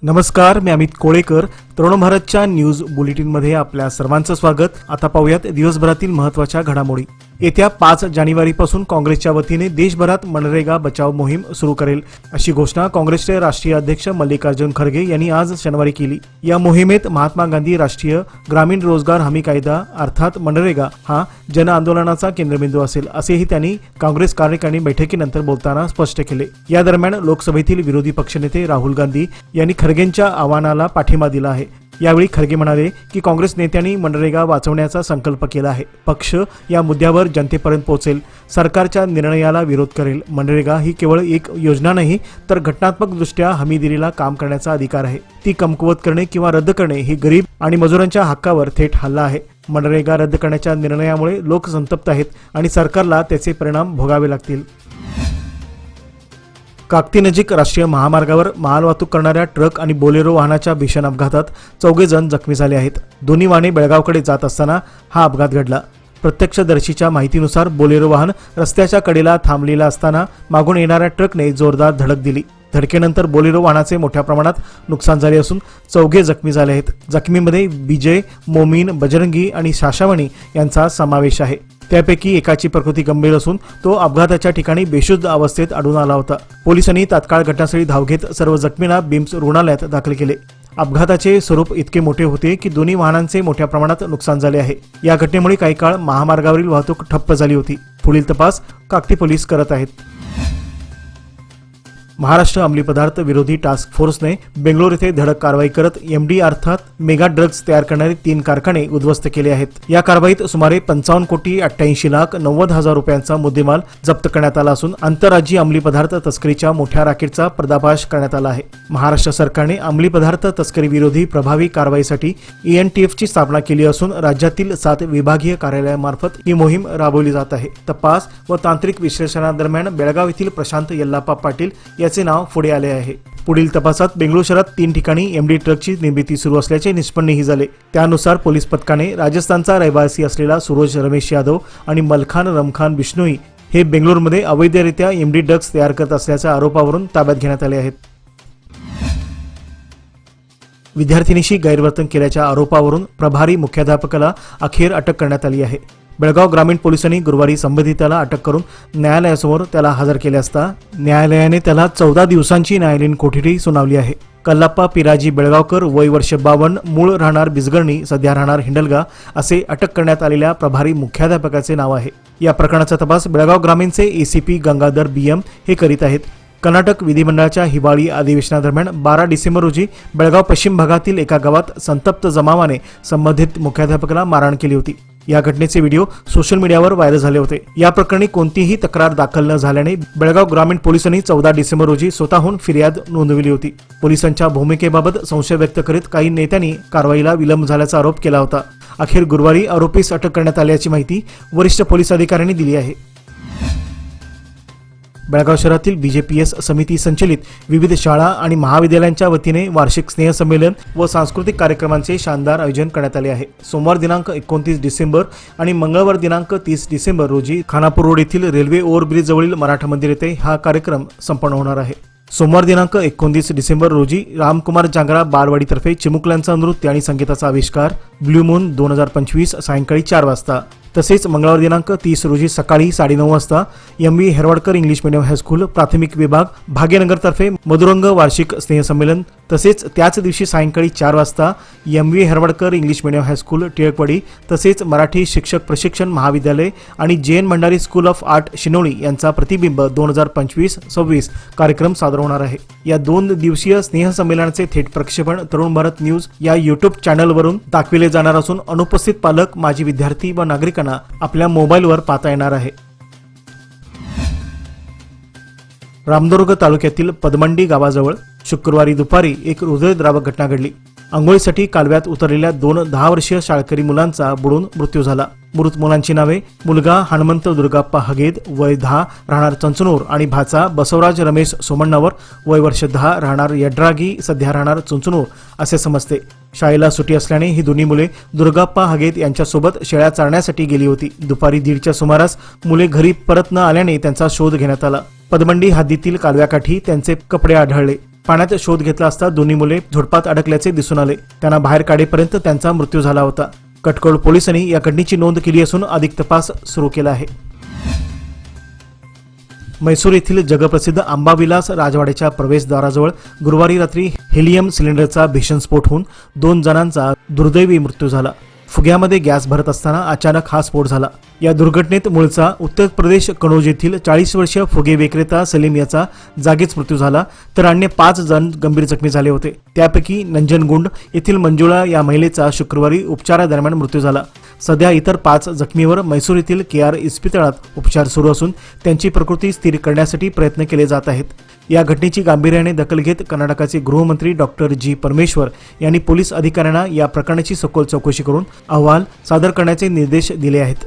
नमस्कार, मी अमित कोळेकर. तरुण भारतच्या न्यूज बुलेटिनमध्ये आपल्या सर्वांचं स्वागत. आता पाहूयात दिवसभरातील महत्त्वाच्या घडामोडी. येत्या 5 जानेवारीपासून काँग्रेसच्या वतीने देशभरात मनरेगा बचाव मोहीम सुरू करेल, अशी घोषणा काँग्रेसचे राष्ट्रीय अध्यक्ष मल्लिकार्जुन खरगे यांनी आज शनिवारी केली. या मोहिमेत महात्मा गांधी राष्ट्रीय ग्रामीण रोजगार हमी कायदा अर्थात मनरेगा हा जन आंदोलनाचा केंद्रबिंदू असेल, असेही त्यांनी काँग्रेस कार्यकारिणी बैठकीनंतर बोलताना स्पष्ट केले. या दरम्यान लोकसभेतील विरोधी पक्षनेते राहुल गांधी यांनी खरगेंच्या आवाहनाला पाठिंबा दिला आहे. यावेळी खरगे म्हणाले की काँग्रेस नेत्यांनी मनरेगा वाचवण्याचा संकल्प केला आहे. पक्ष या मुद्द्यावर जनतेपर्यंत पोहोचेल, सरकारच्या निर्णयाला विरोध करेल. मनरेगा ही केवळ एक योजना नाही, तर घटनात्मकदृष्ट्या हमी दिलेला काम करण्याचा अधिकार आहे. ती कमकुवत करणे किंवा रद्द करणे ही गरीब आणि मजुरांच्या हक्कावर थेट हल्ला आहे. मनरेगा रद्द करण्याच्या निर्णयामुळे लोक संतप्त आहेत आणि सरकारला त्याचे परिणाम भोगावे लागतील. काकती नजीक राष्ट्रीय महामार्गावर मालवाहतूक करणाऱ्या ट्रक आणि बोलेरो वाहनाच्या भीषण अपघातात 4 जण जखमी झाले आहेत. दोन्ही वाहने बेळगावकडे जात असताना हा अपघात घडला. प्रत्यक्षदर्शीच्या माहितीनुसार बोलेरो वाहन रस्त्याच्या कडेला थांबलेला असताना मागून येणाऱ्या ट्रकने जोरदार धडक दिली. धडकेनंतर बोलेरो वाहनाचे मोठ्या प्रमाणात नुकसान झाले असून 4 जखमी झाले आहेत. जखमींमध्ये विजय, मोमीन, बजरंगी आणि शाशावणी यांचा समावेश आहे. त्यापैकी एकाची प्रकृती गंभीर असून तो अपघाताच्या ठिकाणी बेशुद्ध अवस्थेत आढळून आला होता. पोलिसांनी तात्काळ घटनास्थळी धाव घेत सर्व जखमींना बिम्स रुग्णालयात दाखल केले. अपघाताचे स्वरूप इतके मोठे होते की दोन्ही वाहनांचे मोठ्या प्रमाणात नुकसान झाले आहे. या घटनेमुळे काही काळ महामार्गावरील वाहतूक ठप्प झाली होती. पुढील तपास काकती पोलीस करत आहेत. महाराष्ट्र अंमली पदार्थ विरोधी टास्क फोर्सने बेंगलोर येथे धडक कारवाई करत एमडी अर्थात मेगा ड्रग्ज तयार करणारे 3 कारखाने उद्ध्वस्त केले आहेत. या कारवाईत सुमारे 55,88,90,000 रुपयांचा मुद्देमाल जप्त करण्यात आला असून आंतरराज्यीय अंमली पदार्थ तस्करीच्या मोठ्या राकेटचा पर्दाफाश करण्यात आला आहे. महाराष्ट्र सरकारने अंमली पदार्थ तस्करी विरोधी प्रभावी कारवाईसाठी ENTFची स्थापना केली असून राज्यातील 7 विभागीय कार्यालयामार्फत ही मोहीम राबवली जात आहे. तपास व तांत्रिक विश्लेषणादरम्यान बेळगाव येथील प्रशांत यल्लाप्पा पाटील याचे नाव पुढे आले आहे. पुढील तपासात बेंगळुरू शहरात 3 ठिकाणी एमडी ट्रकची निर्मिती सुरू असल्याचे निष्पन्नही झाले. त्यानुसार पोलीस पथकाने राजस्थानचा रहिवासी असलेला सुरोज रमेश यादव आणि मलखान रमखान बिश्नोई हे बेंगळुरूमध्ये अवैधरित्या एमडी ड्रग्ज तयार करत असल्याच्या आरोपावरून ताब्यात घेण्यात आले आहेत. विद्यार्थिनीशी गैरवर्तन केल्याच्या आरोपावरून प्रभारी मुख्याध्यापकाला अखेर अटक करण्यात आली आहे. बेळगाव ग्रामीण पोलिसांनी गुरुवारी संबंधिताला अटक करून न्यायालयासमोर त्याला हजर केले असता न्यायालयाने त्याला 14 दिवसांची न्यायालयीन कोठडी सुनावली आहे. कल्लाप्पा पिराजी बेळगावकर, वय वर्ष 52, मूळ राहणार बिजगर्णी, सध्या राहणार हिंडलगा, असे अटक करण्यात आलेल्या प्रभारी मुख्याध्यापकाचे नाव आहे. या प्रकरणाचा तपास बेळगाव ग्रामीणचे ACP गंगाधर BM हे करीत आहेत. कर्नाटक विधिमंडळाच्या हिवाळी अधिवेशनादरम्यान 12 डिसेंबर रोजी बेळगाव पश्चिम भागातील एका गावात संतप्त जमावाने संबंधित मुख्याध्यापकाला मारहाण केली होती. या घटनेचे व्हिडिओ सोशल मीडियावर व्हायरल झाले होते. या प्रकरणी कोणतीही तक्रार दाखल न झाल्याने बेळगाव ग्रामीण पोलिसांनी 14 डिसेंबर रोजी स्वतःहून फिर्याद नोंदवली होती. पोलिसांच्या भूमिकेबाबत संशय व्यक्त करीत काही नेत्यांनी कारवाईला विलंब झाल्याचा आरोप केला होता. अखेर गुरुवारी आरोपीस अटक करण्यात आल्याची माहिती वरिष्ठ पोलीस अधिकाऱ्यांनी दिली आहे. बेळगाव शहरातील BJPS समिती संचलित विविध शाळा आणि महाविद्यालयांच्या वतीने वार्षिक स्नेहसंमेलन व सांस्कृतिक कार्यक्रमांचे शानदार आयोजन करण्यात आले आहे. सोमवार दिनांक 29 डिसेंबर आणि मंगळवार दिनांक 30 डिसेंबर रोजी खानापूर रोड येथील रेल्वे ओव्हरब्रिज जवळील मराठा मंदिर येथे हा कार्यक्रम संपन्न होणार आहे. सोमवार दिनांक 29 डिसेंबर रोजी रामकुमार जांगरा बालवाडीतर्फे चिमुकल्यांचा नृत्य आणि संगीताचा आविष्कार ब्ल्यू मून 2025 सायंकाळी 4 वाजता. तसेच मंगळवार दिनांक 30 रोजी सकाळी 9:30 वाजता MV Herwadkar English medium high school प्राथमिक विभाग भाग्यनगरतर्फे मधुरंग वार्षिक स्नेहसंमेलन. तसेच त्याच दिवशी सायंकाळी 4 वाजता MV Herwadkar English medium high school Tilakwadi तसेच मराठी शिक्षक प्रशिक्षण महाविद्यालय आणि JN Bhandari school of art Shinoli यांचा प्रतिबिंब 2025-26 कार्यक्रम सादर होणार आहे. या 2 दिवसीय स्नेहसंमेलनाचे थेट प्रक्षेपण तरुण भारत न्यूज या YouTube चॅनलवरून दाखविले जाणार असून अनुपस्थित पालक, माजी विद्यार्थी व नागरिकांना आपल्या मोबाईलवर पाहता येणार आहे. रामदुर्ग तालुक्यातील पदमंडी गावाजवळ शुक्रवारी दुपारी एक हृदयद्रावक घटना घडली. अंघोळीसाठी कालव्यात उतरलेल्या 2 10 वर्षीय शाळकरी मुलांचा बुडून मृत्यू झाला. मृत मुलांची नावे मुलगा हनुमंत दुर्गाप्पा हगेद, वय 10, राहणार चंचनूर आणि भाचा बसवराज रमेश सोमण्णावर, वय वर्ष 10, राहणार यड्रागी, सध्या राहणार चंचनूर असे समजते. शाळेला सुट्टी असल्याने ही दोन्ही मुले दुर्गाप्पा हगेद यांच्यासोबत शेळ्या चारण्यासाठी गेली होती. दुपारी 1:30च्या सुमारास मुले घरी परत न आल्याने त्यांचा शोध घेण्यात आला. पदमंडी हद्दीतील कालव्याकाठी त्यांचे कपडे आढळले. पाण्यात शोध घेतला असता दोन्ही मुले झोडपात अडकल्याचे दिसून आले. त्यांना बाहेर काढेपर्यंत त्यांचा मृत्यू झाला होता. कटकळ पोलिसांनी या घटनेची नोंद केली असून अधिक तपास सुरू केला आहे. म्हैसूर येथील जगप्रसिद्ध अंबाविलास राजवाड्याच्या प्रवेशद्वाराजवळ गुरुवारी रात्री हेलियम सिलेंडरचा भीषण स्फोट होऊन 2 जणांचा दुर्दैवी मृत्यू झाला. फुग्यामध्ये गॅस भरत असताना अचानक हा स्फोट झाला. या दुर्घटनेत मूळचा उत्तर प्रदेश कनौज येथील 40 वर्षीय फुगे विक्रेता सलीम याचा जागीच मृत्यू झाला, तर अन्य 5 जण गंभीर जखमी झाले होते. त्यापैकी नंजनगुंड येथील मंजुळा या महिलेचा शुक्रवारी उपचारादरम्यान मृत्यू झाला. सध्या इतर 5 जखमीवर म्हैसूर येथील केआर इस्पितळात उपचार सुरू असून त्यांची प्रकृती स्थिर करण्यासाठी प्रयत्न केले जात आहेत. या घटनेची गांभीर्याने दखल घेत कर्नाटकाचे गृहमंत्री डॉक्टर जी परमेश्वर यांनी पोलीस अधिकाऱ्यांना या प्रकरणाची सखोल चौकशी करून अहवाल सादर करण्याचे निर्देश दिले आहेत.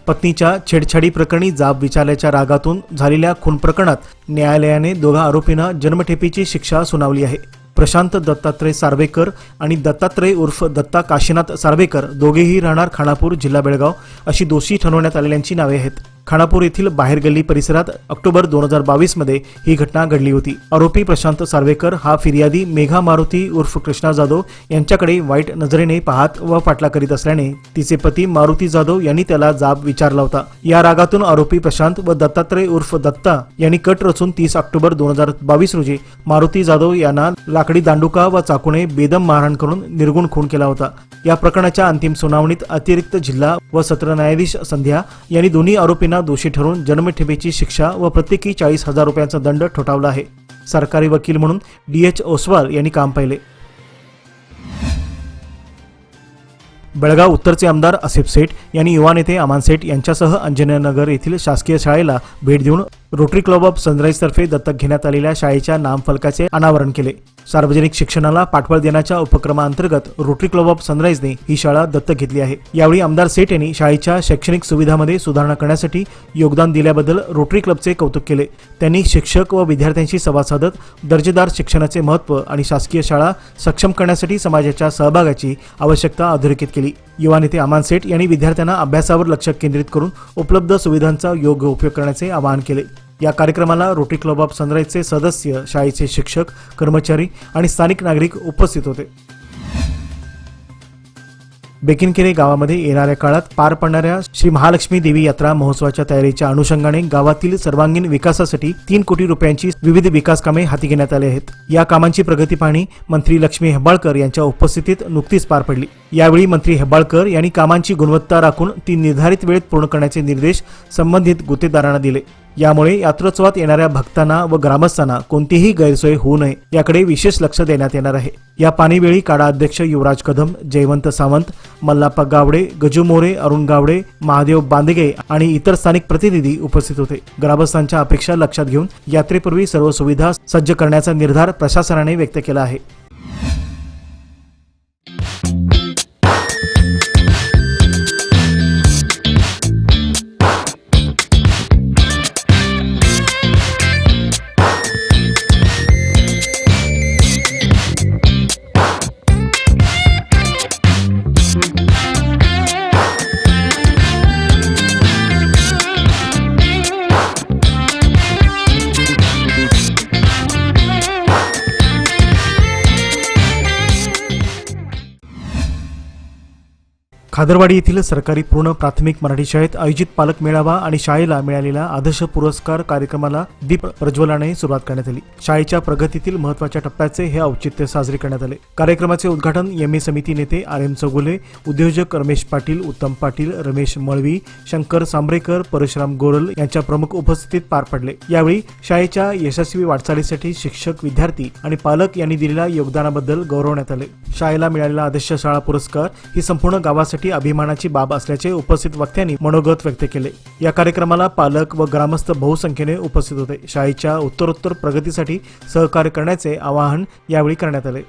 पत्नीच्या छेडछाडी प्रकरणी जाब विचारल्याच्या रागातून झालेल्या खून प्रकरणात न्यायालयाने दोघा आरोपींना जन्मठेपेची शिक्षा सुनावली आहे. प्रशांत दत्तात्रय सार्वेकर आणि दत्तात्रय उर्फ दत्ता काशीनाथ सार्वेकर दोघेही राहणार खानापूर, जिल्हा बेळगाव अशी दोषी ठरवण्यात आलेल्यांची नावे आहेत. खानापूर येथील बाहेरगल्ली परिसरात ऑक्टोबर 2022 मध्ये ही घटना घडली होती. आरोपी प्रशांत सार्वेकर हा फिर्यादी मेघा मारुती उर्फ कृष्णा जाधव यांच्याकडे वाईट नजरेने पाहत व पाठला करीत असल्याने तिचे पती मारुती जाधव यांनी त्याला जाब विचारला होता. या रागातून आरोपी प्रशांत व दत्तात्रय उर्फ दत्ता यांनी कट रचून 30 ऑक्टोबर 2022 रोजी मारुती जाधव यांना लाकडी दांडुका व चाकूने बेदम मारहाण करून निर्गुण खून केला होता. या प्रकरणाच्या अंतिम सुनावणीत अतिरिक्त जिल्हा व सत्र न्यायाधीश संध्या यांनी दोन्ही आरोपींना दोषी ठरवून जन्मठेपेची शिक्षा व प्रत्येकी 40,000 रुपयांचा दंड ठोठावला आहे. सरकारी वकील म्हणून DH ओसवाल यांनी काम पाहिले. बेळगाव उत्तरचे आमदार आसिफ सेठ यांनी युवा नेते अमान सेठ यांच्यासह अंजनेनगर येथील शासकीय शाळेला भेट देऊन रोटरी क्लब ऑफ सनराईज तर्फे दत्तक घेण्यात आलेल्या शाळेच्या नामफलकाचे अनावरण केले. सार्वजनिक शिक्षणाला पाठबळ देण्याच्या उपक्रमाअंतर्गत रोटरी क्लब ऑफ सनराईजने ही शाळा दत्तक घेतली आहे. यावेळी आमदार सेठ यांनी शाळेच्या शैक्षणिक सुविधांमध्ये सुधारणा करण्यासाठी योगदान दिल्याबद्दल रोटरी क्लबचे कौतुक केले. त्यांनी शिक्षक व विद्यार्थ्यांशी संवाद साधत दर्जेदार शिक्षणाचे महत्त्व आणि शासकीय शाळा सक्षम करण्यासाठी समाजाच्या सहभागाची आवश्यकता अधोरेखित केली. युवा नेते अमान सेठ यांनी विद्यार्थ्यांना अभ्यासावर लक्ष केंद्रित करून उपलब्ध सुविधांचा योग्य उपयोग करण्याचे आवाहन केले. या कार्यक्रमाला रोटरी क्लब ऑफ सनराईजचे सदस्य, शाळेचे शिक्षक, कर्मचारी आणि स्थानिक नागरिक उपस्थित होते. बेकिनकेरे गावामध्ये येणाऱ्या काळात पार पडणाऱ्या श्री महालक्ष्मी देवी यात्रा महोत्सवाच्या तयारीच्या अनुषंगाने गावातील सर्वांगीण विकासासाठी 3 कोटी रुपयांची विविध विकास कामे हाती घेण्यात आली आहेत. या कामांची प्रगती पाहणी मंत्री लक्ष्मी हेब्बाळकर यांच्या उपस्थितीत नुकतीच पार पडली. यावेळी मंत्री हेब्बाळकर यांनी कामांची गुणवत्ता राखून ती निर्धारित वेळेत पूर्ण करण्याचे निर्देश संबंधित गुत्तेदारांना दिले. यामुळे यात्रोत्सवात येणाऱ्या भक्तांना व ग्रामस्थांना कोणतीही गैरसोय होऊ नये याकडे विशेष लक्ष देण्यात येणार आहे. या पाणीवेळी काडा अध्यक्ष युवराज कदम, जयवंत सावंत, मल्लाप्पा गावडे, गजू मोरे, अरुण गावडे, महादेव बांदगे आणि इतर स्थानिक प्रतिनिधी उपस्थित होते. ग्रामस्थांच्या अपेक्षा लक्षात घेऊन यात्रेपूर्वी सर्व सुविधा सज्ज करण्याचा निर्धार प्रशासनाने व्यक्त केला आहे. खादरवाडी येथील सरकारी पूर्ण प्राथमिक मराठी शाळेत आयोजित पालक मेळावा आणि शाळेला मिळालेल्या आदर्श पुरस्कार कार्यक्रमाला दीप प्रज्वलनाने सुरुवात करण्यात आली. शाळेच्या प्रगतीतील महत्त्वाच्या टप्प्याचे हे औचित्य साजरे करण्यात आले. कार्यक्रमाचे उद्घाटन MA समिती नेते RM चौगुले, उद्योजक रमेश पाटील, उत्तम पाटील, रमेश मळवी, शंकर सांबरेकर, परशुराम गोरल यांच्या प्रमुख उपस्थितीत पार पडले. यावेळी शाळेच्या यशस्वी वाटचालीसाठी शिक्षक, विद्यार्थी आणि पालक यांनी दिलेल्या योगदानाबद्दल गौरवण्यात आले. शाळेला मिळालेला आदर्श शाळा पुरस्कार ही संपूर्ण गावासाठी अभिमानाची बाब असल्याचे उपस्थित वक्त्यांनी मनोगत व्यक्त केले. या कार्यक्रमाला पालक व ग्रामस्थ बहुसंख्येने उपस्थित होते. शाळेच्या उत्तरोत्तर प्रगतीसाठी सहकार्य करण्याचे आवाहन यावेळी करण्यात आले.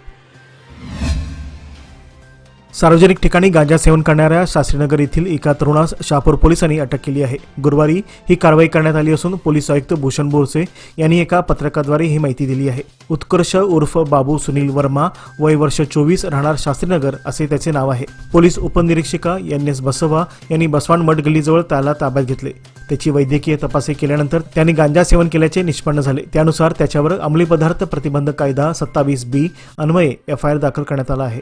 सार्वजनिक ठिकाणी गांजा सेवन करणाऱ्या शास्त्रीनगर येथील एका तरुणास शहापूर पोलिसांनी अटक केली आहे. गुरुवारी ही कारवाई करण्यात आली असून पोलीस आयुक्त भूषण बोरसे यांनी एका पत्रकाद्वारे ही माहिती दिली आहे. उत्कर्ष उर्फ बाबू सुनील वर्मा, वय वर्ष 24, राहणार शास्त्रीनगर असे त्याचे नाव आहे. पोलीस उपनिरीक्षिका NS बसवा यांनी बसवान मठ गल्लीजवळ त्याला ताब्यात घेतले. त्याची वैद्यकीय तपासणी केल्यानंतर त्यांनी गांजा सेवन केल्याचे निष्पन्न झाले. त्यानुसार त्याच्यावर अंमली पदार्थ प्रतिबंध कायदा 27B अन्वये FIR दाखल करण्यात आला आहे.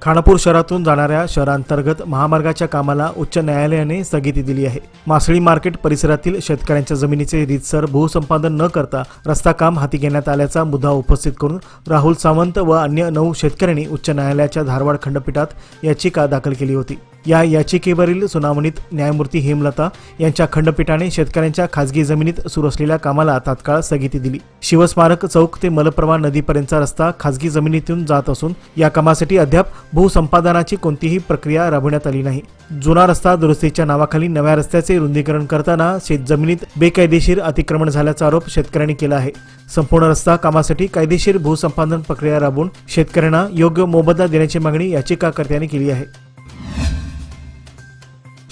खानापूर शहरातून जाणाऱ्या शहरांतर्गत महामार्गाच्या कामाला उच्च न्यायालयाने स्थगिती दिली आहे. मासळी मार्केट परिसरातील शेतकऱ्यांच्या जमिनीचे रीतसर भूसंपादन न करता रस्ता काम हाती घेण्यात आल्याचा मुद्दा उपस्थित करून राहुल सावंत व अन्य 9 शेतकऱ्यांनी उच्च न्यायालयाच्या धारवाड खंडपीठात याचिका दाखल केली होती. या याचिकेवरील सुनावणीत न्यायमूर्ती हेमलता यांच्या खंडपीठाने शेतकऱ्यांच्या खासगी जमिनीत सुरू असलेल्या कामाला तात्काळ स्थगिती दिली. शिवस्मारक चौक ते मलप्रभा नदीपर्यंतचा रस्ता खासगी जमिनीतून जात असून या कामासाठी अद्याप भूसंपादनाची कोणतीही प्रक्रिया राबवण्यात आली नाही. जुना रस्ता दुरुस्तीच्या नावाखाली नव्या रस्त्याचे रुंदीकरण करताना शेतजमिनीत बेकायदेशीर अतिक्रमण झाल्याचा आरोप शेतकऱ्यांनी केला आहे. संपूर्ण रस्ता कामासाठी कायदेशीर भूसंपादन प्रक्रिया राबवून शेतकऱ्यांना योग्य मोबदला देण्याची मागणी याचिकाकर्त्यांनी केली आहे.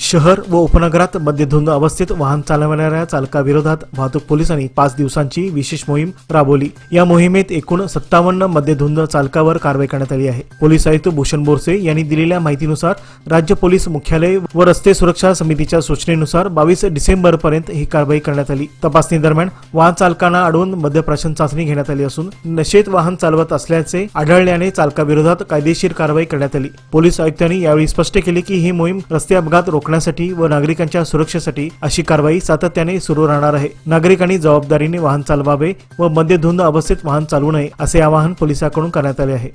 शहर व उपनगरात मद्यधुंद अवस्थेत वाहन चालवणाऱ्या चालकाविरोधात वाहतूक पोलिसांनी 5 दिवसांची विशेष मोहीम राबवली. या मोहिमेत एकूण 57 मद्यधुंद चालकावर कारवाई करण्यात आली आहे. पोलीस आयुक्त भूषण बोरसे यांनी दिलेल्या माहितीनुसार राज्य पोलीस मुख्यालय व रस्ते सुरक्षा समितीच्या सूचनेनुसार 22 डिसेंबरपर्यंत ही कारवाई करण्यात आली. तपासणी दरम्यान वाहन चालकांना अडवून मद्यप्राशन चाचणी घेण्यात आली असून नशेत वाहन चालवत असल्याचे आढळल्याने चालकाविरोधात कायदेशीर कारवाई करण्यात आली. पोलीस आयुक्तांनी यावेळी स्पष्ट केले की ही मोहीम रस्ते अपघात रोखण्यासाठी व नागरिकांच्या सुरक्षेसाठी अशी कारवाई सातत्याने सुरू राहणार आहे. नागरिकांनी जबाबदारीने वाहन चालवावे व मद्यधुंद अवस्थेत वाहन चालवू नये असे आवाहन पोलिसांकडून करण्यात आले आहे.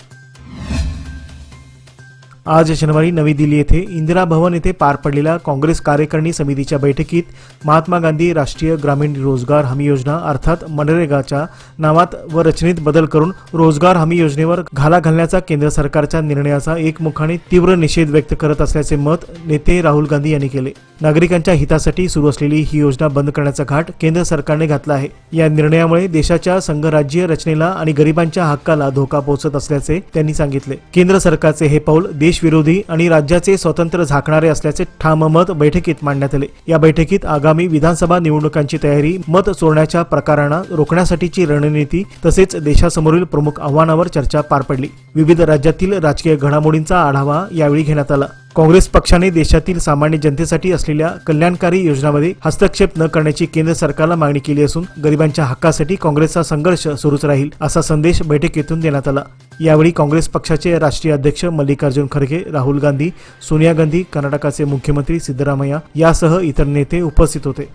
आज शनिवारी नवी दिल्ली येथे इंदिरा भवन येथे पार पडलेल्या काँग्रेस कार्यकारिणी समितीच्या बैठकीत महात्मा गांधी राष्ट्रीय ग्रामीण रोजगार हमी योजना अर्थात मनरेगाच्या नावात व रचनेत बदल करून रोजगार हमी योजनेवर घाला घालण्याचा केंद्र सरकारच्या निर्णयाचा एकमुखाने तीव्र निषेध व्यक्त करत असल्याचे मत नेते राहुल गांधी यांनी केले. नागरिकांच्या हितासाठी सुरू असलेली ही योजना बंद करण्याचा घाट केंद्र सरकारने घातला आहे. या निर्णयामुळे देशाच्या संघराज्य रचनेला आणि गरिबांच्या हक्काला धोका पोहोचत असल्याचे त्यांनी सांगितले. केंद्र सरकारचे हे पाऊल देशविरोधी आणि राज्याचे स्वातंत्र्य झाकणारे असल्याचे ठाम मत बैठकीत मांडण्यात आले. या बैठकीत आगामी विधानसभा निवडणुकांची तयारी, मत चोरण्याच्या प्रकारांना रोखण्यासाठीची रणनीती तसेच देशासमोरील प्रमुख आव्हानावर चर्चा पार पडली. विविध राज्यातील राजकीय घडामोडींचा आढावा यावेळी घेण्यात आला. काँग्रेस पक्षाने देशातील सामान्य जनतेसाठी असलेल्या कल्याणकारी योजनांमध्ये हस्तक्षेप न करण्याची केंद्र सरकारला मागणी केली असून गरिबांच्या हक्कासाठी काँग्रेसचा संघर्ष सुरूच राहील असा संदेश बैठकीतून देण्यात आला. यावेळी काँग्रेस पक्षाचे राष्ट्रीय अध्यक्ष मल्लिकार्जुन खरगे, राहुल गांधी, सोनिया गांधी, कर्नाटकाचे मुख्यमंत्री सिद्धरामय्या यासह इतर नेते उपस्थित होते.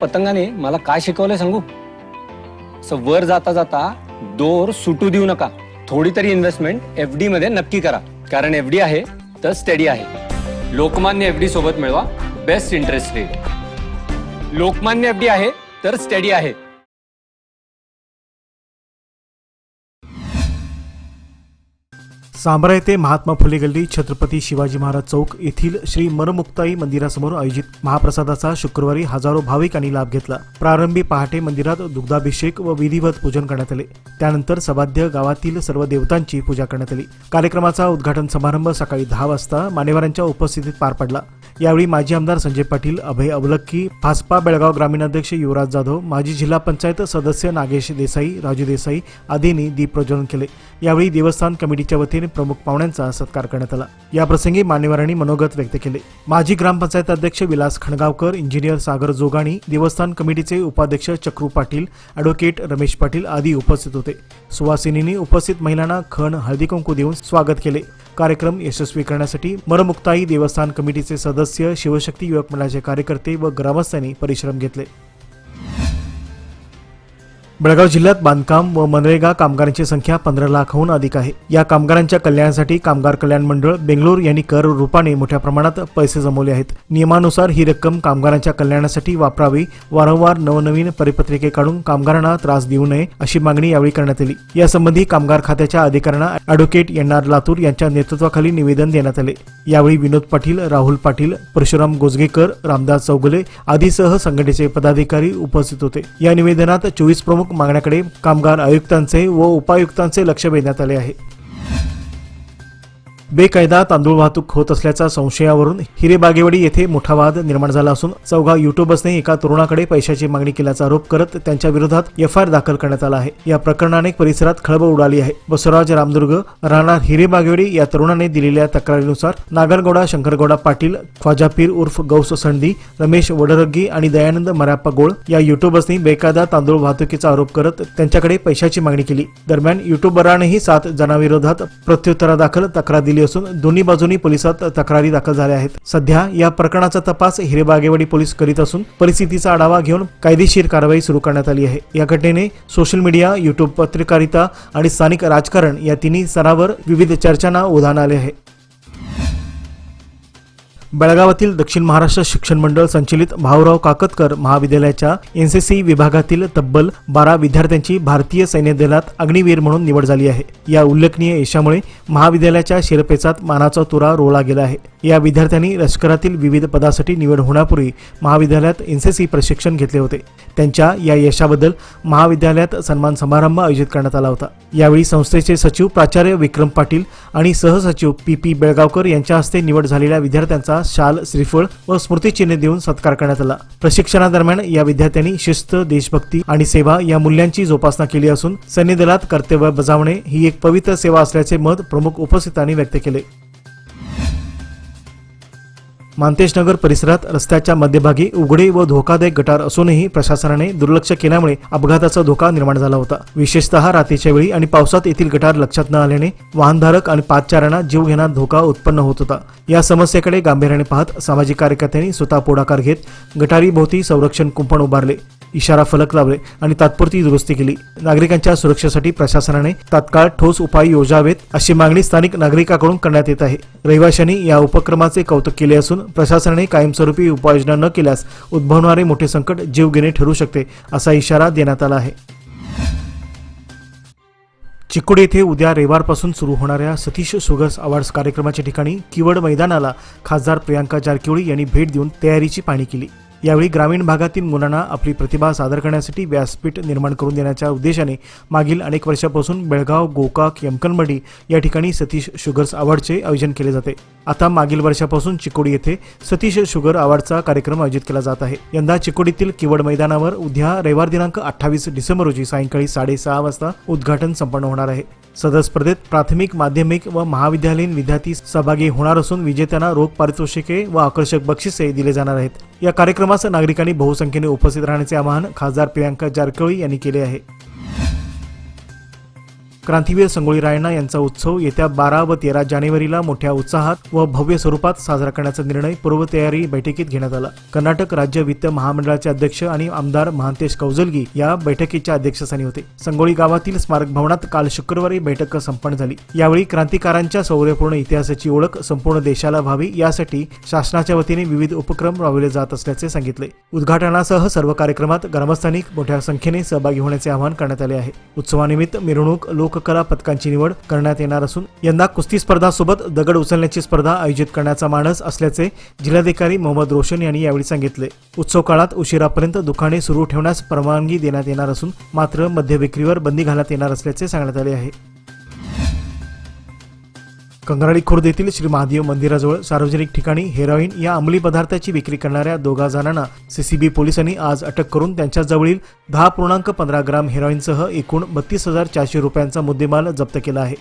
पतंगाने मला काय शिकवलंय सांगू? वर जाता जाता दोर सुटू देऊ नका. थोडी तरी इन्व्हेस्टमेंट FD मध्ये नक्की करा, कारण FD आहे तर स्टडी आहे. लोकमान्य FD सोबत मिळवा best interest rate. Lokmanya FD आहे तर स्टडी आहे. सांब्रा येथे महात्मा फुले गल्ली, छत्रपती शिवाजी महाराज चौक येथील श्री मनमुक्ताई मंदिरासमोर आयोजित महाप्रसादाचा शुक्रवारी हजारो भाविकांनी लाभ घेतला. प्रारंभी पहाटे मंदिरात दुग्धाभिषेक व विधिवत पूजन करण्यात आले. त्यानंतर सभाध्य गावातील सर्व देवतांची पूजा करण्यात आली. कार्यक्रमाचा उद्घाटन समारंभ सकाळी 10 वाजता मान्यवरांच्या उपस्थितीत पार पडला. यावेळी माजी आमदार संजय पाटील, अभय अवलक्की, भाजपा बेळगाव ग्रामीणाध्यक्ष युवराज जाधव, माजी जिल्हा पंचायत सदस्य नागेश देसाई, राजू देसाई आदींनी दीप प्रज्वलन केले. यावेळी देवस्थान कमिटीच्या वतीने प्रमुख पाहुण्यांचा सत्कार करण्यात आला. याप्रसंगी मान्यवरांनी मनोगत व्यक्त केले. माजी ग्रामपंचायत अध्यक्ष विलास खणगावकर, इंजिनियर सागर जोगाणी, देवस्थान कमिटीचे उपाध्यक्ष चक्रू पाटील, ॲडव्होकेट रमेश पाटील आदी उपस्थित होते. सुवासिनींनी उपस्थित महिलांना खण, हळदी कुंकू देऊन स्वागत केले. कार्यक्रम यशस्वी करण्यासाठी मनमुक्ताई देवस्थान कमिटीचे सदस्य, शिवशक्ती युवक मंडळाचे कार्यकर्ते व ग्रामस्थांनी परिश्रम घेतले. बेळगाव जिल्ह्यात बांधकाम व मनरेगा कामगारांची संख्या 15 लाखाहून अधिक आहे. या कामगारांच्या कल्याणासाठी कामगार कल्याण मंडळ बेंगलोर यांनी कर रूपाने मोठ्या प्रमाणात पैसे जमवले आहेत. नियमानुसार ही रक्कम कामगारांच्या कल्याणासाठी वापरावी. वारंवार नवनवीन परिपत्रके काढून कामगारांना त्रास देऊ नये अशी मागणी यावेळी करण्यात आली. यासंबंधी कामगार खात्याच्या अधिकाऱ्यांना ॲडव्होकेट NR लातूर यांच्या नेतृत्वाखाली निवेदन देण्यात आले. यावेळी विनोद पाटील, राहुल पाटील, परशुराम गोजगेकर, रामदास चौगुले आदीसह संघटनेचे पदाधिकारी उपस्थित होते. या निवेदनात 24 प्रमुख मागण्याकडे कामगार आयुक्तांचे व उपायुक्तांचे लक्ष वेधण्यात आले आहे. बेकायदा तांदूळ वाहतूक होत असल्याच्या संशयावरून हिरेबागेवाडी येथे मोठा वाद निर्माण झाला असून चौघा युट्यूबर्सने एका तरुणाकडे पैशाची मागणी केल्याचा आरोप करत त्यांच्या विरोधात एफआयआर दाखल करण्यात आला आहे। या प्रकरणाने परिसरात खळबळ उडाली आहे। बसवराज रामदुर्ग राहणार हिरेबागेवाडी या तरुणाने दिलेल्या तक्रारीनुसार नागरगौडा शंकरगौडा पाटील, ख्वाजा पीर उर्फ गौस संडी, रमेश वडरग्गी आणि दयानंद मराप्पा गोळ या युट्यूबर्सनी बेकायदा तांदूळ वाहतुकीचा आरोप करत त्यांच्याकडे पैशाची मागणी केली। दरम्यान युट्यूबरांनीही 7 जणांविरोधात प्रत्युत्तरादाखल तक्रार दिली असून दोन्ही बाजूंनी पोलिसात तक्रारी दाखल झाल्या आहेत। सध्या या प्रकरणाचा तपास हिरेबागेवाडी पोलीस करीत असून परिस्थितीचा आढावा घेऊन कायदेशीर कारवाई सुरू करण्यात आली आहे। या घटनेने सोशल मीडिया, युट्यूब, पत्रकारिता आणि स्थानिक राजकारण या तिन्ही स्तरावर विविध चर्चांना उधाण आले आहे। बेळगावातील दक्षिण महाराष्ट्र शिक्षण मंडळ संचलित भाऊराव काकतकर महाविद्यालयाच्या एनसीसी विभागातील तब्बल 12 विद्यार्थ्यांची भारतीय सैन्य दलात अग्निवीर म्हणून निवड झाली आहे। या उल्लेखनीय यशामुळे महाविद्यालयाच्या शिरपेचात मानाचा तुरा रोवला गेला आहे। या विद्यार्थ्यांनी लष्करातील विविध पदासाठी निवड होण्यापूर्वी महाविद्यालयात एनसीसी प्रशिक्षण घेतले होते। त्यांच्या या यशाबद्दल महाविद्यालयात सन्मान समारंभ आयोजित करण्यात आला होता। यावेळी संस्थेचे सचिव प्राचार्य विक्रम पाटील आणि सहसचिव पी बेळगावकर यांच्या हस्ते निवड झालेल्या विद्यार्थ्यांचा शाल, श्रीफळ व स्मृतिचिन्ह देऊन सत्कार करण्यात आला। प्रशिक्षणादरम्यान या विद्यार्थ्यांनी शिस्त, देशभक्ती आणि सेवा या मूल्यांची जोपासना केली असून सैन्य दलात कर्तव्य बजावणे ही एक पवित्र सेवा असल्याचे मत प्रमुख उपस्थितांनी व्यक्त केले। मानतेश नगर परिसरात रस्त्याच्या मध्यभागी उघडे व धोकादायक गटार असूनही प्रशासनाने दुर्लक्ष केल्यामुळे अपघाताचा धोका निर्माण झाला होता। विशेषतः रात्रीच्या वेळी आणि पावसात येथील गटार लक्षात न आल्याने वाहनधारक आणि पादचाऱ्यांना जीव घेण्यात धोका उत्पन्न होत होता। या समस्येकडे गांभीर्याने पाहत सामाजिक कार्यकर्त्यांनी स्वतः पुढाकार घेत गटारीभोवती संरक्षण कुंपण उभारले, इशारा फलक लावले आणि तात्पुरती दुरुस्ती केली। नागरिकांच्या सुरक्षेसाठी प्रशासनाने तात्काळ ठोस उपाय योजावेत अशी मागणी स्थानिक नागरिकांकडून करण्यात येत आहे। रहिवाशांनी या उपक्रमाचे कौतुक केले असून प्रशासनाने कायमस्वरूपी उपाययोजना न केल्यास उद्भवणारे मोठे संकट जीवघेणे ठरू शकते असा इशारा देण्यात आला आहे। चिकोडी येथे उद्या रविवारपासून सुरू होणाऱ्या सतीश शुगर्स अवॉर्ड्स कार्यक्रमाच्या ठिकाणी किवड मैदानाला खासदार प्रियांका जारकिहोळी यांनी भेट देऊन तयारीची पाहणी केली। यावेळी ग्रामीण भागातील मुलांना आपली प्रतिभा सादर करण्यासाठी व्यासपीठ निर्माण करून देण्याच्या उद्देशाने मागील अनेक वर्षापासून बेळगाव, गोकाक, यमकनमडी या ठिकाणी सतीश शुगर्स अवॉर्डचे आयोजन केले जाते। आता मागील वर्षापासून चिकोडी येथे सतीश शुगर अवॉर्डचा कार्यक्रम आयोजित केला जात आहे। यंदा चिकोडीतील किवड मैदानावर उद्या रविवार दिनांक 28 डिसेंबर रोजी सायंकाळी 6:30 वाजता उद्घाटन संपन्न होणार आहे। सदर स्पर्धेत प्राथमिक, माध्यमिक व महाविद्यालयीन विद्यार्थी सहभागी होणार असून विजेत्यांना रोख पारितोषिके व आकर्षक बक्षिसे दिले जाणार आहेत। या कार्यक्रमास नागरिकांनी बहुसंख्येने उपस्थित राहण्याचे आवाहन खासदार प्रियांका जारकिहोळी यांनी केले आहे। क्रांतीवीर संगोळी रायण्णा यांचा उत्सव येत्या 12 व 13 जानेवारीला मोठ्या उत्साहात व भव्य स्वरूपात साजरा करण्याचा निर्णय पूर्वतयारी बैठकीत घेण्यात आला। कर्नाटक राज्य वित्त महामंडळाचे अध्यक्ष आणि आमदार महांतेश कौजलगी या बैठकीच्या अध्यक्षस्थानी होते। संगोळी गावातील स्मारक भवनात काल शुक्रवारी बैठक संपन्न झाली। यावेळी क्रांतिकारांच्या शौर्यपूर्ण इतिहासाची ओळख संपूर्ण देशाला व्हावी यासाठी शासनाच्या वतीने विविध उपक्रम राबवले जात असल्याचे सांगितले। उद्घाटनासह सर्व कार्यक्रमात ग्रामस्थांनी मोठ्या संख्येने सहभागी होण्याचे आवाहन करण्यात आले आहे। उत्सवानिमित्त मिरवणूक, लोककला पथकांची निवड करण्यात येणार असून यंदा कुस्ती स्पर्धासोबत दगड उचलण्याची स्पर्धा आयोजित करण्याचा मानस असल्याचे जिल्हाधिकारी मोहम्मद रोशन यांनी यावेळी सांगितले। उत्सव काळात उशिरापर्यंत दुकाने सुरू ठेवण्यास परवानगी देण्यात येणार असून मात्र मद्य विक्रीवर बंदी घालण्यात येणार असल्याचे सांगण्यात आले आहे। कंगराळी खुर्द येथील श्री महादेव मंदिराजवळ सार्वजनिक ठिकाणी हेरोईन या अंमली पदार्थाची विक्री करणाऱ्या 2 जणांना सीसीबी पोलिसांनी आज अटक करून त्यांच्याजवळील 10.15 ग्राम हेरोईनसह एकूण 32,400 रुपयांचा मुद्देमाल जप्त केला आहे।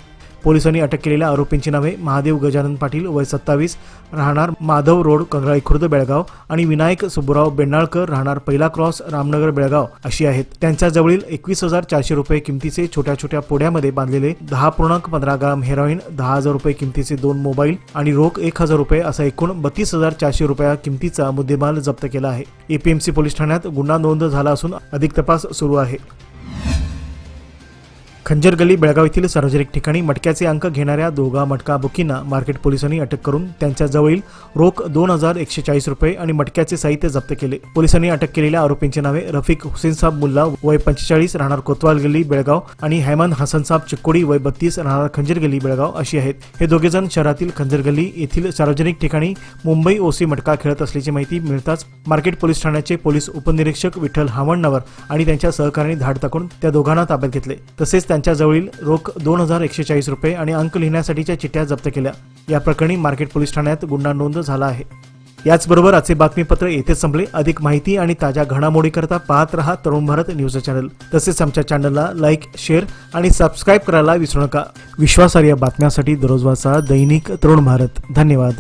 पोलिसांनी अटक केलेल्या आरोपींची नावे महादेव गजानन पाटील वय 27 राहणार माधव रोड कंगराळी खुर्द बेळगाव आणि विनायक सुब्बुराव बेन्नाळकर राहणार पहिला क्रॉस रामनगर बेळगाव अशी आहेत। त्यांच्याजवळील 21,400 रुपये किमतीचे छोट्या छोट्या पोड्यामध्ये बांधलेले 10.15 ग्राम हेरोईन, 10,000 रुपये किमतीचे 2 मोबाईल आणि रोख 1,000 रुपये असा एकूण 32,400 रुपया किमतीचा मुद्देमाल जप्त केला आहे। एपीएमसी पोलीस ठाण्यात गुन्हा नोंद झाला असून अधिक तपास सुरू आहे। खंजर गल्ली बेळगाव येथील सार्वजनिक ठिकाणी मटक्याचे अंक घेणाऱ्या 2 मटका बुकींना मार्केट पोलिसांनी अटक करून त्यांच्याजवळील रोख 2,140 रुपये आणि मटक्याचे साहित्य जप्त केले। पोलिसांनी अटक केलेल्या आरोपींची नावे रफिक हुसेन साब मुल्ला वय 45 राहणार कोतवाल गल्ली बेळगाव आणि हैमन हसन साब चिक्कोडी वय 32 राहणार खंजर गल्ली बेळगाव अशी आहेत। हे दोघे जण शहरातील खंजर गल्ली येथील सार्वजनिक ठिकाणी मुंबई ओसी मटका खेळत असल्याची माहिती मिळताच मार्केट पोलीस ठाण्याचे पोलीस उपनिरीक्षक विठ्ठल हावणनवर आणि त्यांच्या सहकाऱ्यांनी धाड टाकून त्या दोघांना ताब्यात घेतले। तसेच त्यांच्याजवळील रोख 2,140 रुपये आणि अंक लिहिण्यासाठीच्या चिठ्ठ्या जप्त केल्या. या प्रकरणी मार्केट पोलीस ठाण्यात गुन्हा नोंद झाला आहे. याचबरोबर आजचे बातमीपत्र येथे संपले. अधिक माहिती आणि ताज्या घडामोडीकरता पाहत रहा तरुण भारत न्यूज चॅनल. तसेच आमच्या चॅनलला लाईक, शेअर आणि सबस्क्राईब करायला विसरू नका. विश्वासार्ह बातम्यांसाठी दररोज वाचा दैनिक तरुण भारत. धन्यवाद.